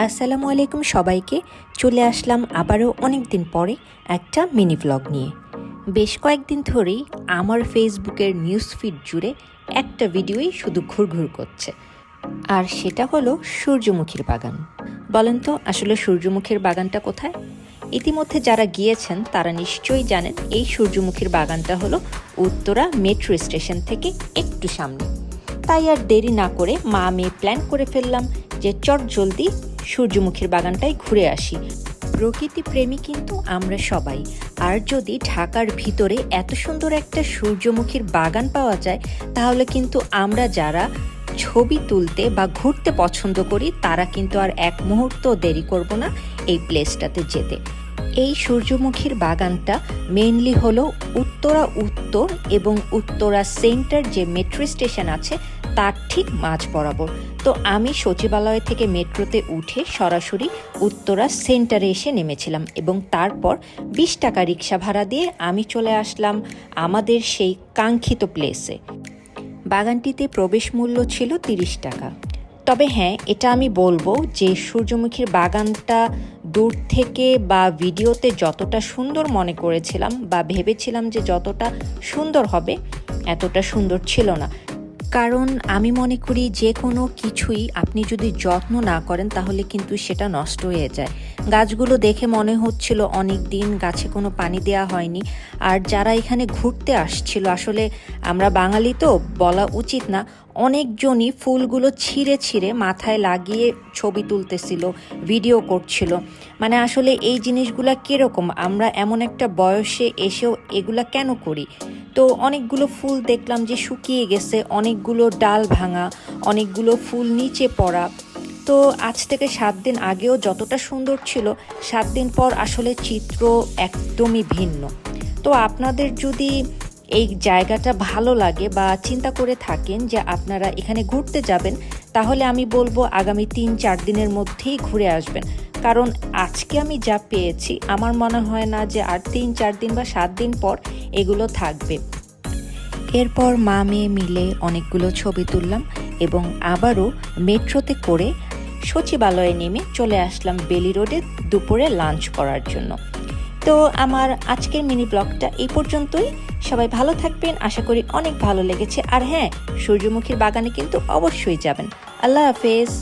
আসসালামু আলাইকুম সবাইকে। চলে আসলাম আবারও অনেক দিন পরে একটা মিনি ব্লগ নিয়ে। বেশ কয়েকদিন ধরেই আমার ফেসবুকের নিউজ ফিড জুড়ে একটা ভিডিওই শুধু ঘুরঘুর করছে, আর সেটা হলো সূর্যমুখীর বাগান। বলেন তো আসলে সূর্যমুখীর বাগানটা কোথায়? ইতিমধ্যে যারা গিয়েছেন তারা নিশ্চয়ই জানেন এই সূর্যমুখীর বাগানটা হলো উত্তরা মেট্রো স্টেশন থেকে একটু সামনে। তাই আর দেরি না করে মা মেয়ে প্ল্যান করে ফেললাম যে চট জলদি সূর্যমুখীর বাগানটাই ঘুরে আসি। প্রকৃতি প্রেমী কিন্তু আমরা সবাই, আর যদি ঢাকার ভিতরে এত সুন্দর একটা সূর্যমুখীর বাগান পাওয়া যায় তাহলে কিন্তু আমরা যারা ছবি তুলতে বা ঘুরতে পছন্দ করি তারা কিন্তু আর এক মুহূর্ত দেরি করব না এই প্লেসটাতে যেতে। এই সূর্যমুখীর বাগানটা মেইনলি হলো উত্তরা উত্তর এবং উত্তরা সেন্টার যে মেট্রো স্টেশন আছে তার ঠিক মাঝ বরাবর। তো আমি সচিবালয় থেকে মেট্রোতে উঠে সরাসরি উত্তরা সেন্টারে এসে নেমেছিলাম এবং তারপর 20 টাকা রিক্সা ভাড়া দিয়ে আমি চলে আসলাম আমাদের সেই কাঙ্ক্ষিত প্লেসে। বাগানটিতে প্রবেশ মূল্য ছিল 30 টাকা। তবে হ্যাঁ, এটা আমি বলবো যে সূর্যমুখীর বাগানটা দূর থেকে বা ভিডিওতে যতটা সুন্দর মনে করেছিলাম বা ভেবেছিলাম যে যতটা সুন্দর হবে এতটা সুন্দর ছিল না। কারণ আমি মনে করি যে কোনো কিছুই আপনি যদি যত্ন না করেন তাহলে কিন্তু সেটা নষ্ট হয়ে যায়। গাছগুলো দেখে মনে হচ্ছিল অনেক দিন গাছে কোনো পানি দেওয়া হয়নি। আর যারা এখানে ঘুরতে আসছিল, আসলে আমরা বাঙালি তো বলা উচিত না, অনেকজনই ফুলগুলো ছিঁড়ে ছিঁড়ে মাথায় লাগিয়ে ছবি তুলতেছিল, ভিডিও করছিল। মানে আসলে এই জিনিসগুলা কীরকম, আমরা এমন একটা বয়সে এসেও এগুলা কেন করি? তো অনেকগুলো ফুল দেখলাম যে শুকিয়ে গেছে, অনেকগুলো ডাল ভাঙা, অনেকগুলো ফুল নিচে পড়া। তো আজ থেকে 7 দিন আগেও যতটা সুন্দর ছিল 7 দিন পর আসলে চিত্র একদমই ভিন্ন। তো আপনাদের যদি এই জায়গাটা ভালো লাগে বা চিন্তা করে থাকেন যে আপনারা এখানে ঘুরতে যাবেন, তাহলে আমি বলবো আগামী 3-4 দিনের মধ্যেই ঘুরে আসবেন। কারণ আজকে আমি যা পেয়েছি আমার মনে হয় না যে আর 3-4 দিন বা 7 দিন পর এগুলো থাকবে। এরপর মা মেয়ে মিলে অনেকগুলো ছবি তুললাম এবং আবারও মেট্রোতে করে সচিবালয়ে নেমে চলে আসলাম বেলি রোডে দুপুরে লাঞ্চ করার জন্য। তো আমার আজকের মিনি ব্লগটা এই পর্যন্তই। সবাই ভালো থাকবেন, আশা করি অনেক ভালো লেগেছে। আর হ্যাঁ, সূর্যমুখীর বাগানে কিন্তু অবশ্যই যাবেন। আল্লাহ হাফেজ।